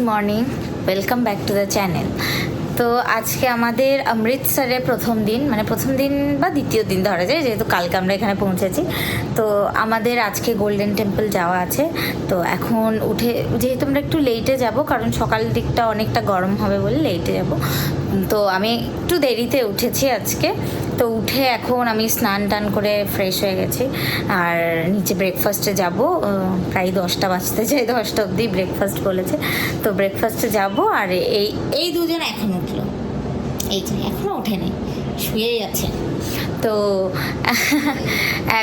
Morning, welcome back to the channel. তো আজকে আমাদের অমৃতসরের প্রথম দিন, মানে প্রথম দিন বা দ্বিতীয় দিন ধরা যায়, যেহেতু কালকে আমরা এখানে পৌঁছেছি। তো আমাদের আজকে গোল্ডেন টেম্পল যাওয়া আছে। তো এখন উঠে, যেহেতু আমরা একটু লেটে যাব, কারণ সকাল দিকটা অনেকটা গরম হবে বলে লেটে যাব। তো আমি একটু দেরিতে উঠেছি আজকে। তো উঠে এখন আমি স্নান টান করে ফ্রেশ হয়ে গেছি, আর নিচে ব্রেকফাস্টে যাব। প্রায় 10টা বাজতে চাই, 10টা অবধি ব্রেকফাস্ট বলেছে। তো ব্রেকফাস্টে যাব। আর এই দুজন এখন উঠলো, এই যে এখনও ওঠেনি, শুয়েই আছে। তো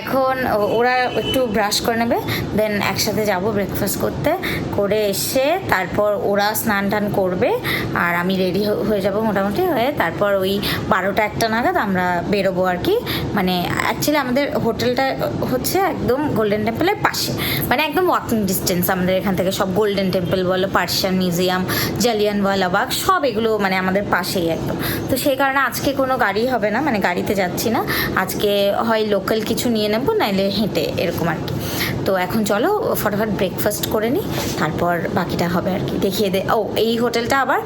এখন ওরা একটু ব্রাশ করে নেবে, দেন একসাথে যাব ব্রেকফাস্ট করতে। করে এসে তারপর ওরা স্নান টান করবে, আর আমি রেডি হয়ে যাব মোটামুটি হয়ে। তারপর ওই 12টা 1টা নাগাদ আমরা বেরোবো আর কি। মানে অ্যাকচুয়ালি আমাদের হোটেলটা হচ্ছে একদম গোল্ডেন টেম্পলের পাশে, মানে একদম ওয়াকিং ডিস্টেন্স আমাদের এখান থেকে। সব গোল্ডেন টেম্পল বলো, পার্সিয়ান মিউজিয়াম, জালিয়ানওয়ালাবাগ, সব এগুলো মানে আমাদের পাশেই একদম। তো সেই কারণে আজকে কোনো গাড়ি হবে না, মানে গাড়িতে যাচ্ছি না আজকে। হয় লোকাল কিছু নিয়ে নেবো, নাইলে হেঁটে, এরকম আর কি। তো এখন চলো ফটাফট ব্রেকফাস্ট করে নিই, তারপর বাকিটা হবে আর কি। দেখিয়ে দে। ও, এই হোটেলটা আবার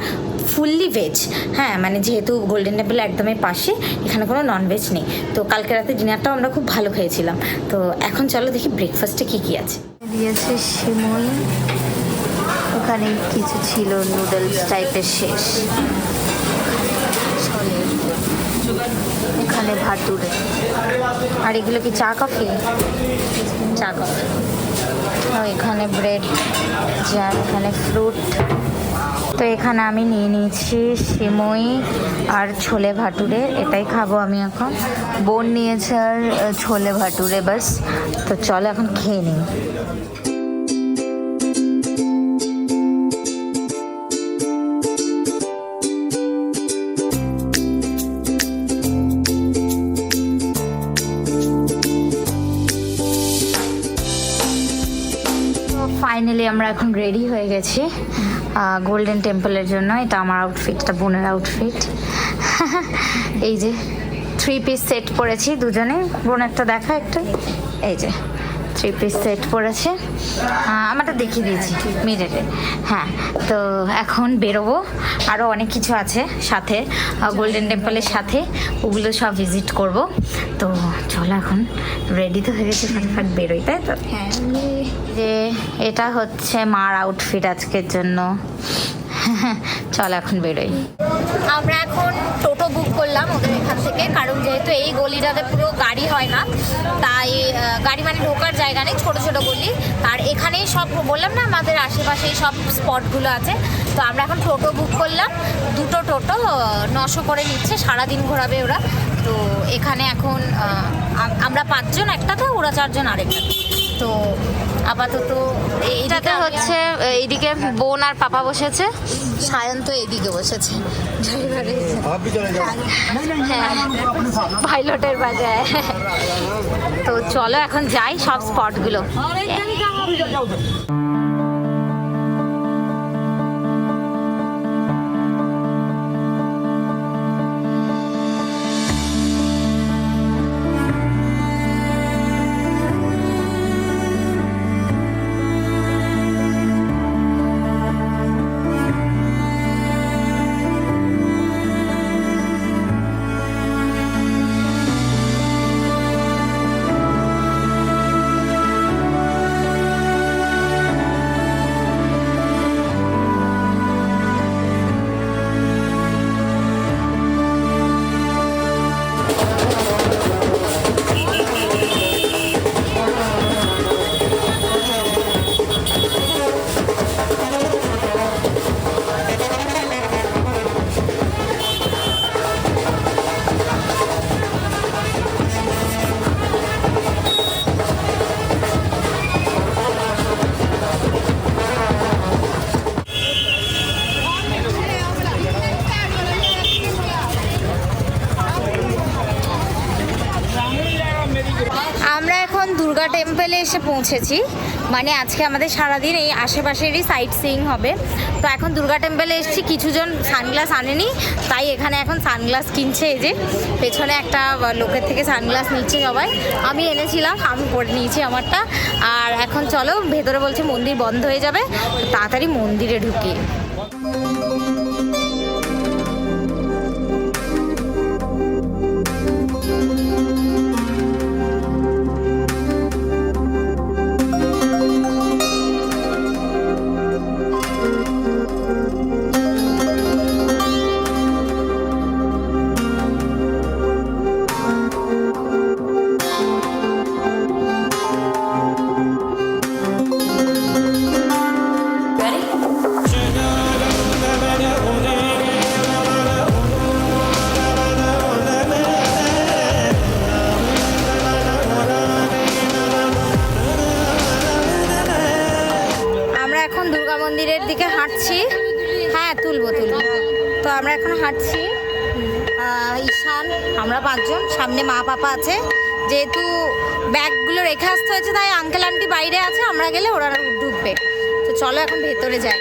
ফুললি ভেজ। হ্যাঁ, মানে যেহেতু গোল্ডেন টেম্পল একদমই পাশে, এখানে কোনো ননভেজ নেই। তো কালকে রাতে ডিনারটাও আমরা খুব ভালো খেয়েছিলাম। তো এখন চলো দেখি ব্রেকফাস্টে কী কী আছে। দিয়েছে সিমুই, ওখানে কিছু ছিল নুডলস টাইপের, শেষ। এখানে ভাতুরে, আর এগুলো কি চা কফি? চা কফি। এখানে ব্রেড জ্যাম, এখানে ফ্রুট। তো এখানে আমি নিয়ে নিয়েছি সিমুই আর ছোলে ভাটুরে, এটাই খাবো আমি এখন। বোন নিয়েছে আর ছোলে ভাটুরে, বাস। তো চলো এখন খেয়ে নিই। ফাইনালি আমরা এখন রেডি হয়ে গেছি গোল্ডেন টেম্পলের জন্য। এটা আমার আউটফিট, এটা বোনের আউটফিট। এই যে 3 পিস সেট পরেছি দুজনে। বোন একটা দেখা একটু, এই যে 3 পিস সেট পরেছে। আমারটা দেখিয়ে দিয়েছি মিররে। হ্যাঁ, তো এখন বেরোবো। আরও অনেক কিছু আছে সাথে, গোল্ডেন টেম্পলের সাথে, ওগুলো সব ভিজিট করব। তো চলো এখন রেডি তো হয়ে গেছে, ফটাফট বেরোই, তাই তো? হ্যাঁ, যে এটা হচ্ছে মার আউটফিট আজকের জন্য। চলো এখন বেরোই। আমরা এখন টোটো বুক করলাম ওদের এখান থেকে, কারণ যেহেতু এই গলিটাতে পুরো গাড়ি হয় না, তাই গাড়ি মানে ঢোকার জায়গা নেই, ছোটো ছোটো গলি। আর এখানেই সব বললাম না, আমাদের আশেপাশেই সব স্পটগুলো আছে। তো আমরা এখন টোটো বুক করলাম, 2টো টোটো 900 করে নিচ্ছে, সারাদিন ঘোরাবে ওরা। তো এখানে এখন আমরা 5 জন একটাতে, ওরা 4 জন আরেকটা। তো আপাতত এইটাতে হচ্ছে, এইদিকে বোন আর পাপা বসেছে, সায়ন তো এইদিকে বসেছে হ্যাঁ, পাইলটের বাজায়। তো চলো এখন যাই সব স্পটগুলো। আমরা এখন দুর্গা টেম্পলে এসে পৌঁছেছি। মানে আজকে আমাদের সারাদিন এই আশেপাশেরই সাইট সিইং হবে। তো এখন দুর্গা টেম্পলে এসেছি, কিছুজন সানগ্লাস আনেনি, তাই এখানে এখন সানগ্লাস কিনছে। এই যে পেছনে একটা লোকের থেকে সানগ্লাস নিচ্ছে সবাই, আমি এনেছিলাম, আমি পরে নিয়েছি আমারটা। আর এখন চলো ভেতরে, বলছে মন্দির বন্ধ হয়ে যাবে, তাড়াতাড়ি মন্দিরে ঢুকি। মন্দিরের দিকে হাঁটছি। হ্যাঁ তুলবো। তো আমরা এখন হাঁটছি, ঈশান, আমরা 5 জন, সামনে মা পাপা আছে। যেহেতু ব্যাগগুলো রেখে আসতে হয়েছে তাই আঙ্কেল আন্টি বাইরে আছে, আমরা গেলে ওরা ঢুকবে। তো চলো এখন ভেতরে যাই।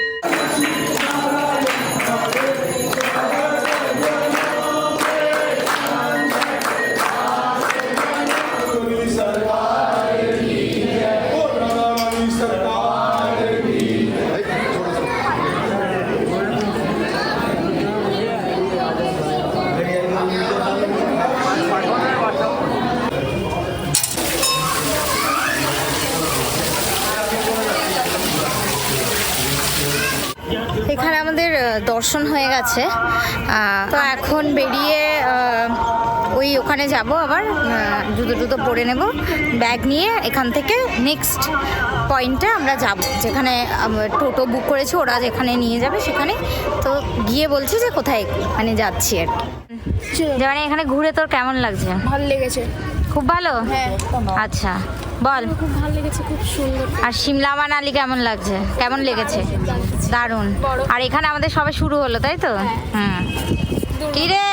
এখানে আমাদের দর্শন হয়ে গেছে, তো এখন বেরিয়ে ওখানে যাব, আবার জুতো পরে নেব, ব্যাগ নিয়ে এখান থেকে নেক্সট পয়েন্টে আমরা যাব, যেখানে টোটো বুক করেছি, ওরা যেখানে নিয়ে যাবে সেখানে। তো গিয়ে বলছি যে কোথায় মানে যাচ্ছি আর কি। মানে এখানে ঘুরে তোর কেমন লাগছে? ভালো লেগেছে, খুব ভালো। হ্যাঁ আচ্ছা বল। খুব ভালো লেগেছে, খুব সুন্দর। আর সিমলা মানালি কেমন লাগছে? কেমন লেগেছে? দারুণ। আর এখানে আমাদের সবে শুরু হলো, তাই তো? হুম। কি রে?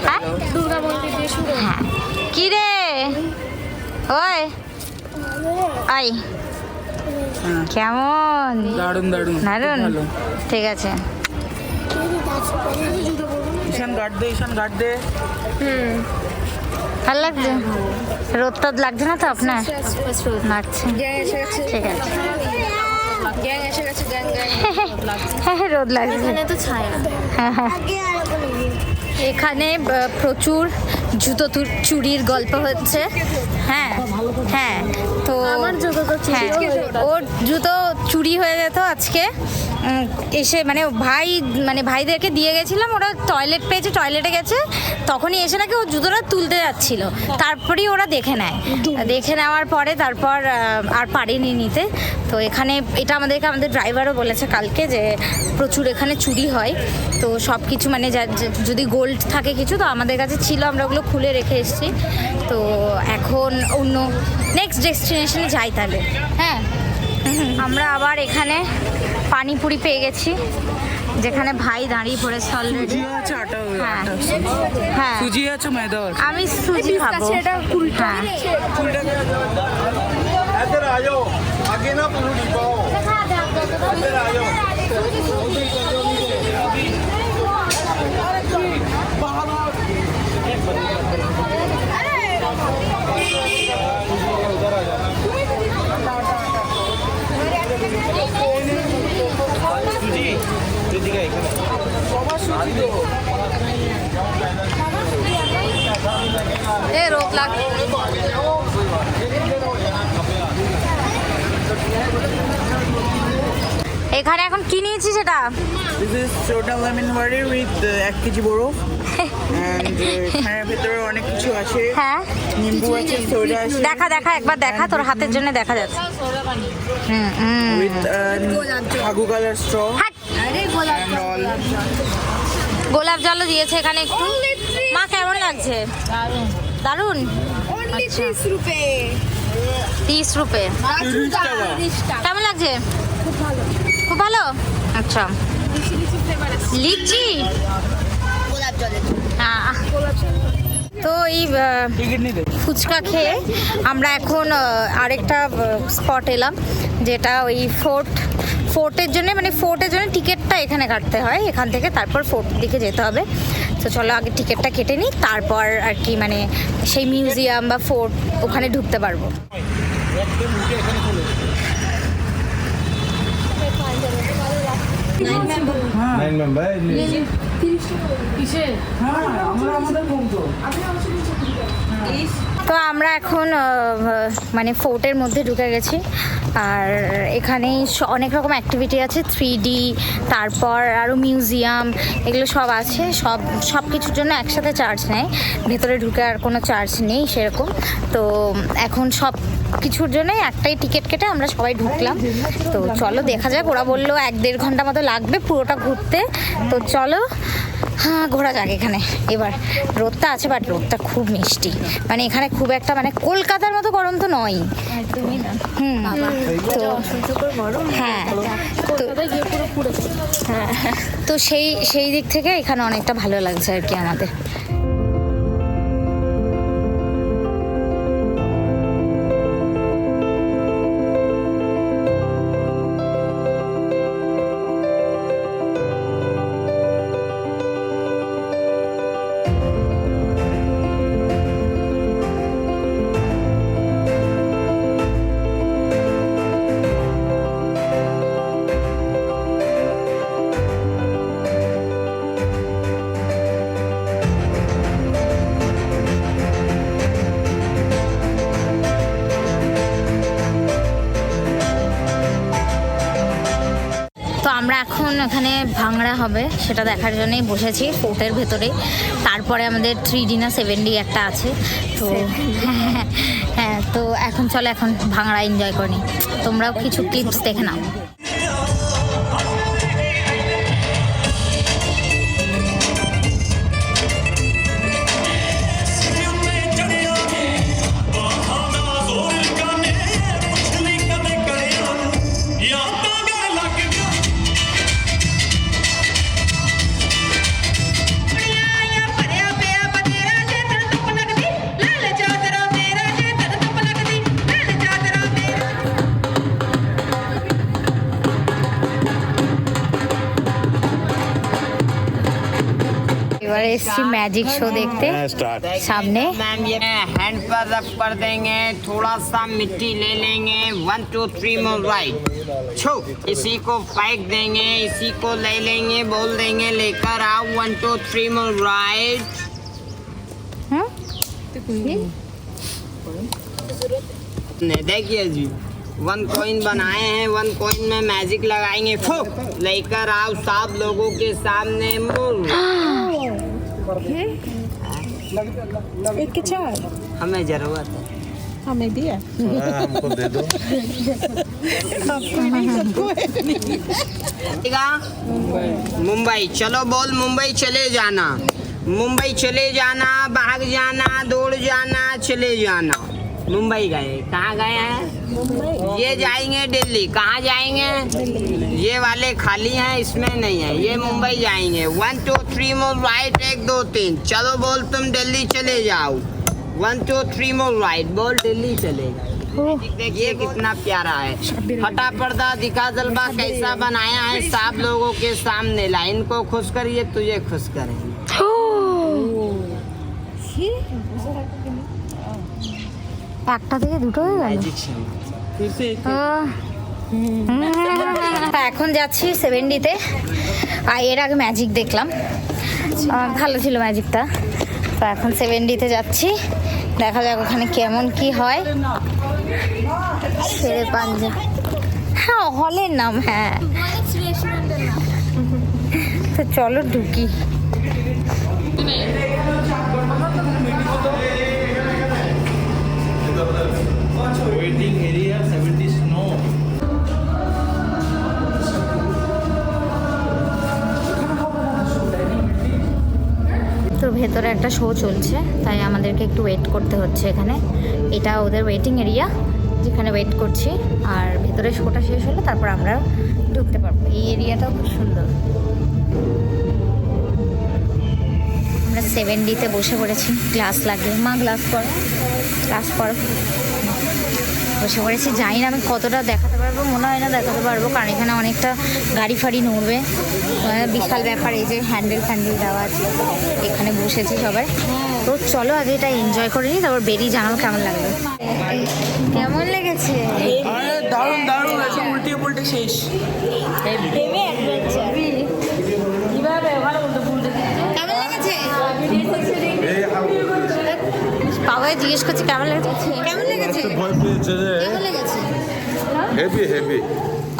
হ্যাঁ দুর্গা মন্দির দিয়ে শুরু। হ্যাঁ কি রে? ওই আই কেমন? দারুণ দারুণ দারুণ, ঠিক আছে। ঈশান গার্ড দে। ভালো লাগছে? রোদ টদ লাগছে না তো আপনার? লাগছে, ঠিক আছে। হ্যাঁ রোদ লাগছে, তো ছায়া। এখানে প্রচুর জুতো চুরির গল্প হচ্ছে। হ্যাঁ হ্যাঁ, তো আমার জুতো তো চুরি হ্যাঁ, ওর জুতো চুরি হয়ে যেত আজকে। এসে মানে ভাইদেরকে দিয়ে গেছিলাম, ওরা টয়লেট পেয়েছে, টয়লেটে গেছে, তখনই এসে নাকি ও জুতোটা তুলতে যাচ্ছিল, তারপরেই ওরা দেখে নেওয়ার পরে তারপর আর পারেনি নিতে। তো এখানে এটা আমাদের ড্রাইভারও বলেছে কালকে যে প্রচুর এখানে চুরি হয়। তো সব কিছু মানে যদি গোল্ড থাকে কিছু, তো আমাদের কাছে ছিল, আমরা ওগুলো খুলে রেখে এসেছি। তো এখন অন্য নেক্সট ডেস্টিনেশনে যাই তাহলে। হ্যাঁ, আমরা আবার এখানে পানিপুরি পেয়ে গেছি, যেখানে ভাই দাঁড়িয়ে পড়েছে অলরেডি। হ্যাঁ হ্যাঁ, সুজি আছে, ময়দা আছে। আমি সুজি খাবো। হ্যাঁ इधर आ जाओ, आगे ना पूरी पाओ, इधर आ जाओ। এ রোদ লাগ। এখানে এখন কি নিয়েছি সেটা? This is soda lemon water with 1 KG বরফ and এখানের ভিতরে অনেক কিছু আছে। হ্যাঁ নিম্বু আছে, সোডা আছে। দেখা একবার দেখা, তোর হাতের জন্য দেখা যাচ্ছে। with হাগু কালার straw আরে গোলাপ and all. গোলাপ জলও দিয়েছে এখানে একটু। মা কেমন লাগছে? দারুণ। only 30 রুপে। 30 রুপে। কেমন লাগছে? খুব ভালো। আচ্ছা, লিচি তো এই ফুচকা খেয়ে আমরা এখন আরেকটা স্পট এলাম, যেটা ওই ফোর্টের জন্য, মানে ফোর্টের জন্য টিকিটটা এখানে কাটতে হয়, এখান থেকে তারপর ফোর্টের দিকে যেতে হবে। তো চলো আগে টিকিটটা কেটে নিই, তারপর আর কি মানে সেই মিউজিয়াম বা ফোর্ট ওখানে ঢুকতে পারবো। 9 member হ্যাঁ আমাদের বলতো তো আমরা এখন মানে ফোর্টের মধ্যে ঢুকে গেছি। আর এখানে অনেক রকম অ্যাক্টিভিটি আছে, 3D, তারপর আরও মিউজিয়াম, এগুলো সব আছে। সব কিছুর জন্য একসাথে চার্জ নেয়, ভেতরে ঢুকে আর কোনো চার্জ নেই সেরকম। তো এখন সব কিছুর জন্যই একটাই টিকিট কেটে আমরা সবাই ঢুকলাম। তো চলো দেখা যাক, ওরা বললো 1-1.5 ঘন্টা মতো লাগবে পুরোটা ঘুরতে। তো চলো হ্যাঁ ঘোরা যাক এখানে। এবার রোদটা আছে, বাট রোদটা খুব মিষ্টি, মানে এখানে খুব একটা মানে কলকাতার মতো গরম তো নয়। তো হ্যাঁ তো সেই দিক থেকে এখানে অনেকটা ভালো লাগছে আর কি আমাদের। আমরা এখন এখানে ভাংড়া হবে সেটা দেখার জন্যই বসেছি ফোর্টের ভেতরে। তারপরে আমাদের 3D না 7D একটা আছে। তো হ্যাঁ তো এখন চলো এখন ভাংড়া এনজয় করি। তোমরাও কিছু ক্লিপস দেখে নাও। এবারে এসছি ম্যাজিক শো দেখতে সামনে। मैम ये हैंड पर रख कर देंगे, थोड़ा सा मिट्टी ले लेंगे, 1 2 3 मोर राइट छो, इसी को फेंक देंगे, इसी को ले लेंगे, बोल देंगे लेकर आओ 1 2 3 मोर राइट। देखिए जी 1 कॉइन बनाए हैं, 1 कॉइन में मैजिक लगाएंगे, फुक लेकर आओ सब लोगों के सामने मोर। एक के 4 हमें जरूरत है, हमें दिया हमको दे दो। मुंबई चलो बोल, मुंबई चले जाना, मुंबई चले जाना, भाग जाना, दौड़ जाना, चले जाना। मुंबई गए, कहाँ गए हैं? ये जाएंगे दिल्ली, कहाँ जाएंगे? ये वाले खाली हैं, इसमें नहीं है, ये मुंबई जाएंगे। 1 2 3 मोर राइट 1 2 3 चलो बोल, तुम दिल्ली चले जाओ 1 2 3 मोर राइट बोल, दिल्ली चले गए। देखिए कितना प्यारा है, फटा पर्दा दिखा जलवा कैसा बनाया है सब लोगों के सामने। लाइन को खुश करिए, तुझे खुश करेंगे। একটা থেকে দুটো হয়ে গেল। এখন যাচ্ছি 7Dতে। আর এর আগে ম্যাজিক দেখলাম, ভালো ছিল ম্যাজিকটা। তো এখন 7Dতে যাচ্ছি, দেখা যাক ওখানে কেমন কি হয়। শেরে পাঞ্জা, হ্যাঁ হলের নাম, হ্যাঁ। তো চলো ঢুকি। Waiting area 70 snow. তো ভেতরে একটা শো চলছে, তাই আমাদেরকে একটু ওয়েট করতে হচ্ছে এখানে। এটা ওদের ওয়েটিং এরিয়া, যেখানে ওয়েট করছি। আর ভেতরে শোটা শেষ হলে তারপর আমরা ঢুকতে পারবো। এই এরিয়াটাও খুব সুন্দর। আমরা 7Dতে বসে পড়েছি, গ্লাস লাগিয়ে। মা গ্লাস করো, গ্লাস করো। বসে পড়েছি, জানি না আমি কতটা দেখাতে পারবো, মনে হয় না দেখাতে পারবো, কারণ এখানে অনেকটা গাড়ি ফাড়ি নড়বে, বিশাল ব্যাপার। এই যে হ্যান্ডেল দেওয়া আছে, এখানে বসেছি সবাই। তো চলো আগে এটা এনজয় করে নিই, তারপর বেরিয়ে জানাবো কেমন লাগলো। কেমন লেগেছে? দারুণ দারুণ আছে, উল্টে পুল্টে শেষ। সবাই জিজ্ঞেস করছে কেমন লেগেছে, কেমন লেগেছে, ভয় পেয়েছে যে কেমন লেগেছে, হেভি হেভি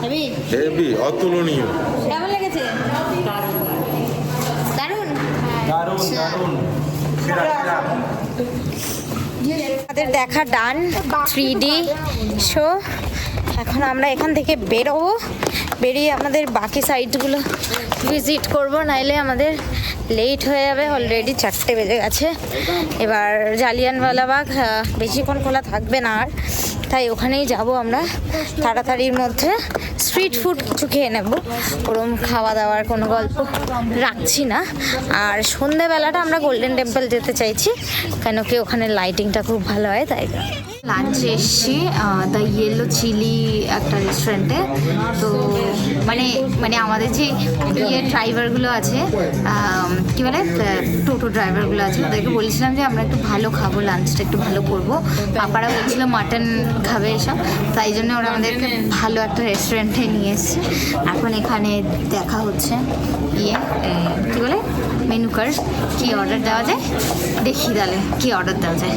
হেভি, হেভি অতুলনীয়। কেমন লেগেছে, দারুণ দারুণ দারুণ। আমাদের দেখা ডান 3D শো। এখন আমরা এখান থেকে বেরোবো, বেরিয়ে আমাদের বাকি সাইটগুলো ভিজিট করব, নাইলে আমাদের লেট হয়ে যাবে। অলরেডি 4টে বেজে গেছে। এবার জালিয়ানওয়ালাবাগ বেশিক্ষণ খোলা থাকবে না আর, তাই ওখানেই যাব আমরা তাড়াতাড়ির মধ্যে। স্ট্রিট ফুড কিছু খেয়ে নেব, ওরম খাওয়া দাওয়ার কোনো গল্প রাখছি না। আর সন্ধেবেলাটা আমরা গোল্ডেন টেম্পল যেতে চাইছি, কেন কি ওখানে লাইটিংটা খুব ভালো হয়, তাই লাঞ্চে এসছি দ্য ইয়েলো চিলি একটা রেস্টুরেন্টে। তো মানে আমাদের যে ড্রাইভারগুলো আছে, কী বলে টোটো ড্রাইভারগুলো আছে, ওদেরকে বলেছিলাম যে আমরা একটু ভালো খাবো, লাঞ্চটা একটু ভালো করবো। পাপারা বলছিল মাটন খাবে এসব, তাই জন্য ওরা আমাদেরকে ভালো একটা রেস্টুরেন্টে নিয়ে এসছে। এখন এখানে দেখা হচ্ছে কী বলে মেনু কার্ড, কী অর্ডার দেওয়া যায়, দেখি তাহলে কী অর্ডার দেওয়া যায়।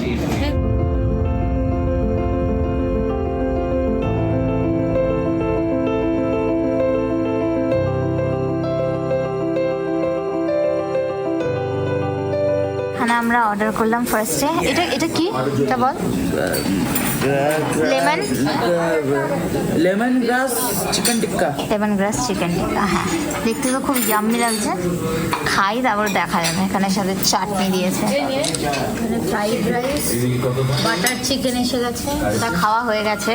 এখানে আমরা অর্ডার করলাম ফার্স্টে, এটা কি, এটা বল। লেমন গ্রাস চিকেন টিক্কা। লেমন গ্রাস চিকেন টিক্কা, হ্যাঁ দেখতে তো খুব ইয়াম্মি লাগছে। খাই তারপর দেখা যাবে। এখানে সাথে চাটনি দিয়েছে, এখানে ফ্রাইড রাইস, বাটার চিকেন এসে গেছে, এটা খাওয়া হয়ে গেছে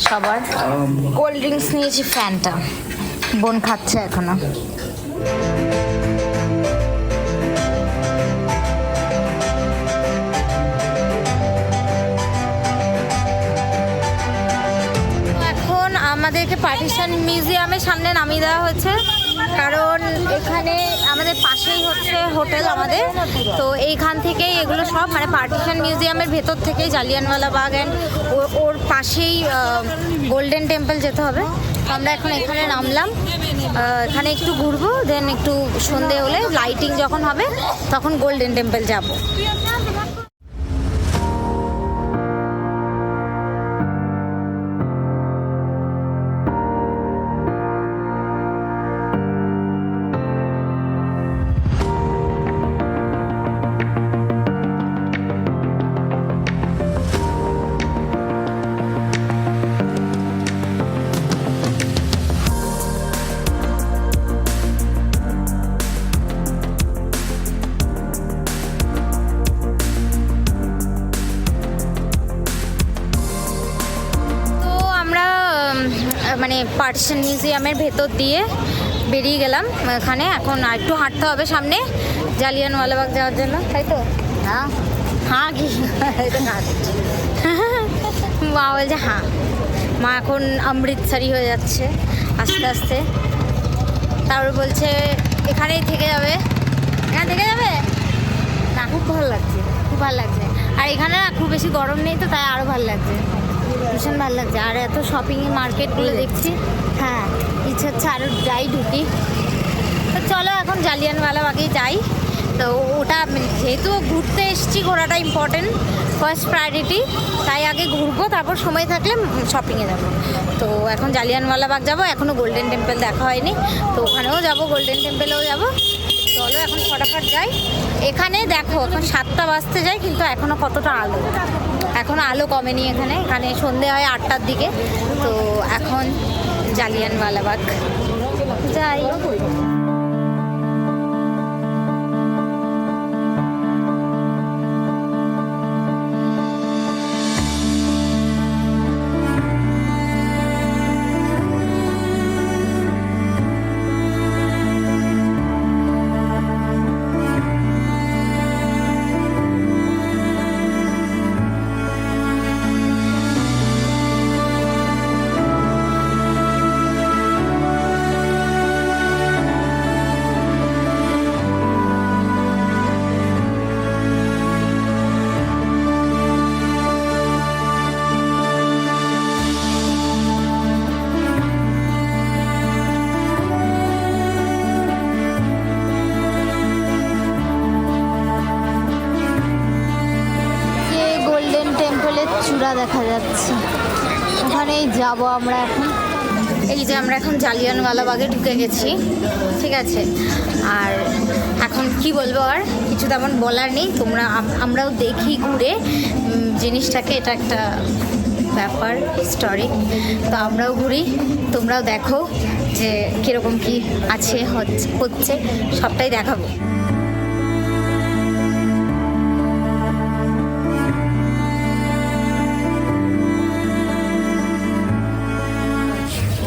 সবার। কোল্ড ড্রিঙ্কস নিয়েছি ফ্যান্টা, বোন খাচ্ছে এখনো। আমাদেরকে পার্টিশন মিউজিয়ামের সামনে নামিয়ে দেওয়া হচ্ছে, কারণ এখানে আমাদের পাশেই হচ্ছে হোটেল আমাদের। তো এইখান থেকেই এগুলো সব মানে পার্টিশন মিউজিয়ামের ভেতর থেকেই জালিয়ানওয়ালাবাগ অ্যান্ড ওর পাশেই গোল্ডেন টেম্পল যেতে হবে। তো আমরা এখন এখানে নামলাম, এখানে একটু ঘুরবো, দেন একটু সন্ধে হলে লাইটিং যখন হবে তখন গোল্ডেন টেম্পল যাব। মানে পার্টিশন মিউজিয়ামের ভেতর দিয়ে বেরিয়ে গেলাম এখানে। এখন আর একটু হাঁটতে হবে সামনে জালিয়ানওয়ালাবাগ যাওয়ার জন্য, তাই তো? হ্যাঁ হ্যাঁ কি মা বলছে হ্যাঁ। মা এখন অমৃতসরি হয়ে যাচ্ছে আস্তে আস্তে। তারপর বলছে এখানেই থেকে যাবে, এখানে থেকে যাবে না। খুব ভালো লাগছে, খুব ভালো লাগছে। আর এখানে না খুব বেশি গরম নেই, তো তাই আরও ভালো লাগছে, ভীষণ ভালো লাগছে। আর এত শপিং মার্কেটগুলো দেখছি, হ্যাঁ ইচ্ছে হচ্ছে আরও যাই ঢুকি। তো চলো এখন জালিয়ানওয়ালাবাগেই যাই। তো ওটা যেহেতু ঘুরতে এসেছি, ঘোরাটা ইম্পর্টেন্ট, ফার্স্ট প্রায়োরিটি, তাই আগে ঘুরবো, তারপর সময় থাকলে শপিংয়ে যাব। তো এখন জালিয়ানওয়ালাবাগ যাব, এখনও গোল্ডেন টেম্পল দেখা হয়নি, তো ওখানেও যাব, গোল্ডেন টেম্পলেও যাব। চলো এখন ফটাফট যাই। এখানে দেখো এখন 7টা বাজতে যায়, কিন্তু এখনও কতটা আলো, এখনও আলো কমেনি এখানে। এখানে সন্ধে হয় 8টার দিকে। তো এখন জালিয়ানওয়ালাবাগ যাই। চূড়া দেখা যাচ্ছে, ওখানেই যাব আমরা এখন। এই যে আমরা এখন জালিয়ানওয়ালাবাগে ঢুকে গেছি, ঠিক আছে। আর এখন কি বলবো, আর কিছু তেমন বলার নেই। আমরাও দেখি ঘুরে জিনিসটাকে, এটা একটা ব্যাপার, স্টোরি। তো আমরাও ঘুরি, তোমরাও দেখো যে কীরকম কি আছে হচ্ছে, সবটাই দেখাবো।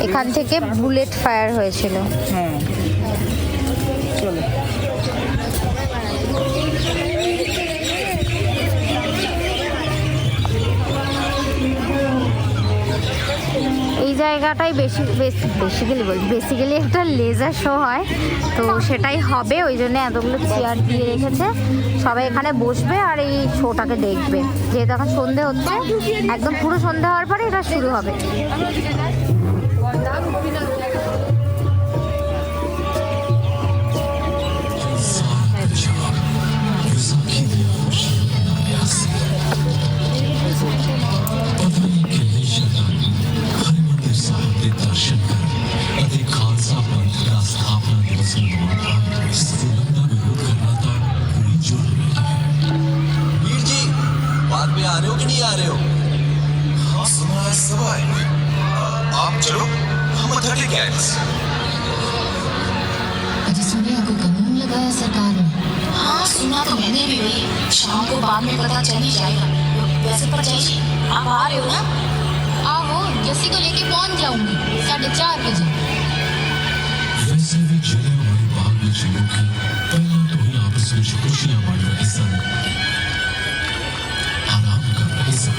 এখান থেকে বুলেট ফায়ার হয়েছিল। হ্যাঁ চলো। এই জায়গাটাই বেসিক্যালি একটা লেজার শো হয়, তো সেটাই হবে। ওই জন্য এতগুলো চেয়ার দিয়ে রেখেছে, সবাই এখানে বসবে আর এই শোটাকে দেখবে। যেহেতু এখন সন্ধে হচ্ছে, একদম পুরো সন্ধে হওয়ার পরে এটা শুরু হবে। वीर जी बाद में आ रहे हो कि नहीं आ रहे हो? हाँ सुना है, सब आएंगे। आप चलो, हम थके गैंग्स। अजी सुनिए, कोई कानून लगाया सरकार ने? हाँ सुना तो मैंने भी भाई, शाम को बाद में पता चल ही जाएगा। वैसे पर जी आप आ रहे हो ना? आओ, जैसी को लेके पहुंच जाऊंगी 4:30 बजे। वैसे भी चले हमारी बाग में चलो की पहला तो ही आपस में खुशियां बांट रहे सन, आराम कर रहे सन।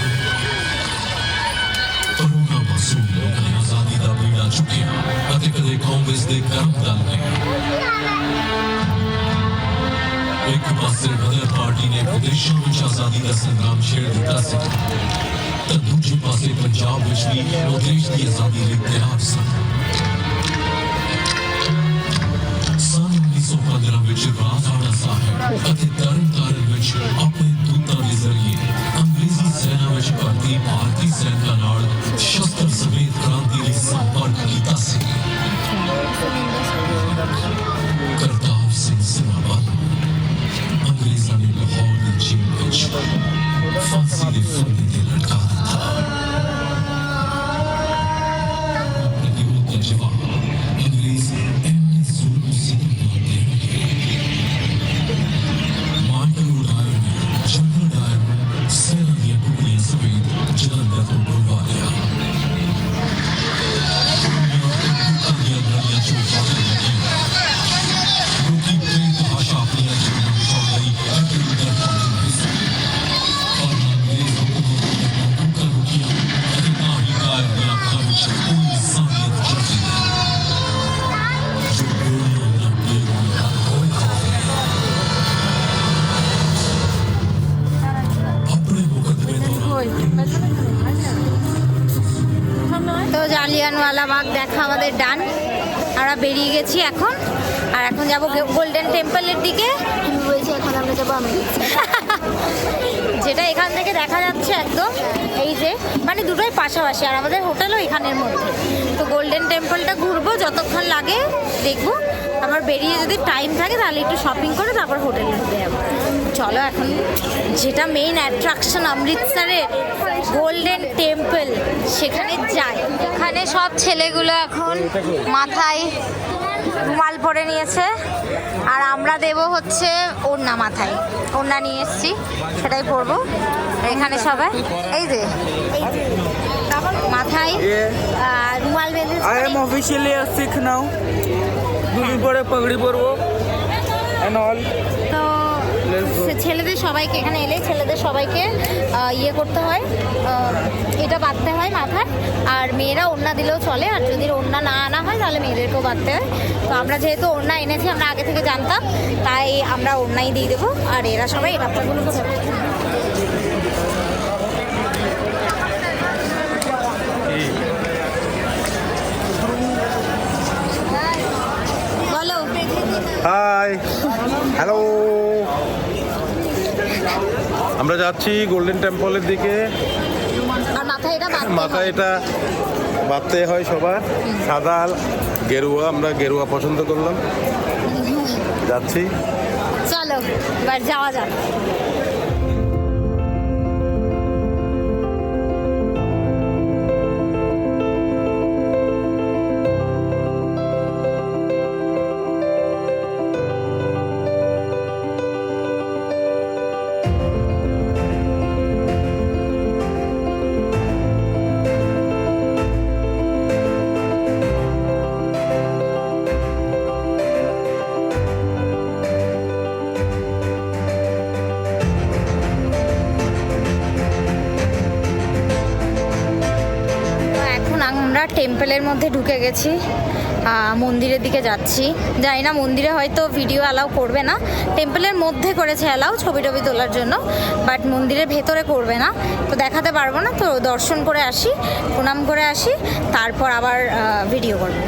करोना मासूम लोग आजादी दा बीड़ा चुके, कदे कदे कांग्रेस दे करम दल ने। एक पासे गदर पार्टी ने विदेशों में आजादी का संग्राम छेड़ दिता सी, तो दूजे पासे पंजाब में भी वो देश की आजादी लिए तैयार सन। 1915 ਵਿੱਚ ਰਾਜਾ ਸਾਹਿਬ ਅਤੇ ਤਰਨਤਾਰਨ ਵਿੱਚ ਆਪਣੇ ਦੂਤਾਂ ਦੇ ਜ਼ਰੀਏ ਅੰਗਰੇਜ਼ੀ ਸੈਨਾ ਵਿੱਚ ਭਰਤੀ ਭਾਰਤੀ ਸੈਨਿਕਾਂ ਨਾਲ ਸ਼ਸਤਰ ਸਮੇਤ ਕ੍ਰਾਂਤੀ ਲਈ ਸੰਪਰਕ ਕੀਤਾ ਸੀ। ਕਰਤਾਰ ਸਿੰਘ ਸਰਾਭਾ ਅੰਗਰੇਜ਼ਾਂ ਨੇ ਲਾਹੌਰ ਦੀ ਜੇਲ੍ਹ ਵਿੱਚ ਫਾਂਸੀ ਦੇ ਫੰਦੇ ਤੇ ਲਟਕਾ ਦਿੱਤਾ। प्रतिरोध का जवाब अंग्रेज एमने जुल्म से माइकल डायर ने जनरल डायर को सेना की टुकड़ियां समेत जलंधर को बुलवा लिया। गलियां चौपाटी लगी, लोकी प्रेत भाषा अपनी जीवन छोड़ गई, इधर पहुंच गई और अंग्रेज हुकूमत ने बंदूकें रुकियां, ना ही डायर ने आंखों में कोई इंसानियत जगी जो गोलियों न बेगों का कोई खौफ नहीं। अपने मुकदमे दौरान তো জালিয়ানওয়ালাবাগ দেখা আমাদের ডান, আমরা বেরিয়ে গেছি এখন। আর এখন যাব গোল্ডেন টেম্পলের দিকে। আমি বলছি এখন আমরা যাবো যেটা এখান থেকে দেখা যাচ্ছে একদম, এই যে মানে দুটোই পাশাপাশি, আর আমাদের হোটেলও এখানের মধ্যে। তো গোল্ডেন টেম্পলটা ঘুরবো যতক্ষণ লাগে দেখবো, আমার বেরিয়ে যদি টাইম থাকে তাহলে একটু শপিং করে তারপর হোটেলে ঢুকে যাবো। চলো এখন যেটা মেইন অ্যাট্রাকশন অমৃতসরে গোল্ডেন টেম্পল, সেখানে যাই। এখানে সব ছেলেগুলো এখন মাথায় রুমাল পরে নিয়েছে, আর আমরা দেব হচ্ছে ওড়না, মাথায় ওড়না নিয়ে এসেছি, সেটাই পরবো। এখানে সবাই এই যে মাথায় রুমাল বেঁধে। I am officially a Sikh now. দুদিন পরে পাগড়ি পরবো and all. তো ছেলেদের সবাইকে এখানে এলে ছেলেদের সবাইকে ইয়ে করতে হয়, এটা বাঁধতে হয় মাথায়। আর মেয়েরা ওড়না দিলেও চলে, আর যদি ওড়না না আনা হয় তাহলে মেয়েদেরকেও বাঁধতে হয়। তো আমরা যেহেতু ওড়না এনেছি, আমরা আগে থেকে জানতাম, তাই আমরা ওড়নাই দিয়ে দেবো। আর এরা সবাই এই বাচ্চাগুলো তো বলো। হাই হ্যালো, আমরা যাচ্ছি গোল্ডেন টেম্পলের দিকে। মাথায় এটা বাঁধতে মাথায় হয়। এটা বাঁধতে হয় সবার, সাদা আর গেরুয়া, আমরা গেরুয়া পছন্দ করলাম, যাচ্ছি। চলো এবার যাওয়া যাক। তো এখন আমরা টেম্পলের মধ্যে ঢুকে গেছি, মন্দিরের দিকে যাচ্ছি। জানি না মন্দিরে হয়তো ভিডিও অ্যালাউ করবে না, টেম্পলের মধ্যে করেছে অ্যালাউ ছবি টবি তোলার জন্য, বাট মন্দিরের ভেতরে করবে না, তো দেখাতে পারবো না। তো দর্শন করে আসি, প্রণাম করে আসি, তারপর আবার ভিডিও করবো।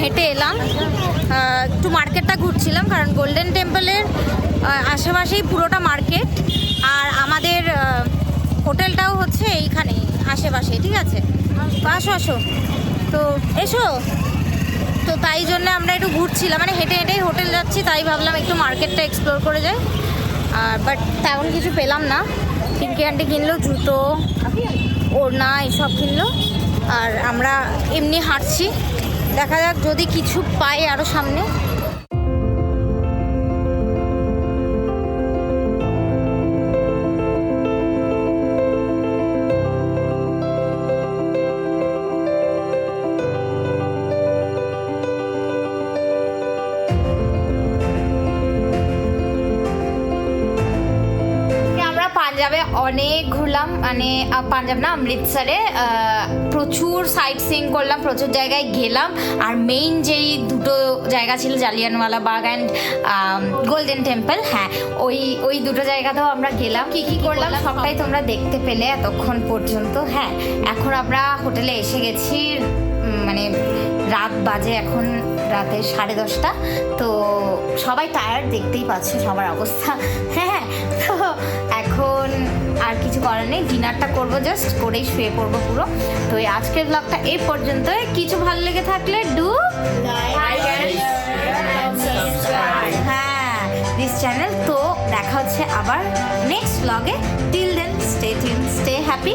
হেঁটে এলাম, একটু মার্কেটটা ঘুরছিলাম, কারণ গোল্ডেন টেম্পলের আশেপাশেই পুরোটা মার্কেট, আর আমাদের হোটেলটাও হচ্ছে এইখানে আশেপাশে, ঠিক আছে? তো আসো আসো, তো এসো। তো তাই জন্য আমরা একটু ঘুরছিলাম, মানে হেঁটে হেঁটেই হোটেল যাচ্ছি, তাই ভাবলাম একটু মার্কেটটা এক্সপ্লোর করে যাই। বাট তেমন কিছু পেলাম না। পিঙ্কি আন্টি কিনলো জুতো, ওড়না এসব কিনলো, আর আমরা এমনি হাঁটছি। দেখা যাক যদি কিছু পাই আরও সামনে। পাঞ্জাবে অনেক ঘুরলাম, মানে পাঞ্জাব না অমৃতসরে প্রচুর সাইট সিইং করলাম, প্রচুর জায়গায় গেলাম। আর মেইন যেই দুটো জায়গা ছিল Jallianwala Bagh and Golden Temple, হ্যাঁ ওই দুটো জায়গাতেও আমরা গেলাম। কি কি করলাম সবটাই তোমরা দেখতে পেলে এতক্ষণ পর্যন্ত। হ্যাঁ, এখন আমরা হোটেলে এসে গেছি, মানে রাত বাজে এখন রাতে 10:30। তো সবাই টায়ার্ড, দেখতেই পাচ্ছ সবার অবস্থা। হ্যাঁ, তো এখন আর কিছু করার নেই, ডিনারটা করবো, জাস্ট করেই শুয়ে পড়বো পুরো। তো এই আজকের ব্লগটা এই পর্যন্ত। কিছু ভালো লেগে থাকলে ডু হ্যাঁ দিস চ্যানেল। তো দেখা হচ্ছে আবার নেক্সট ব্লগে। Till then stay tune, stay happy.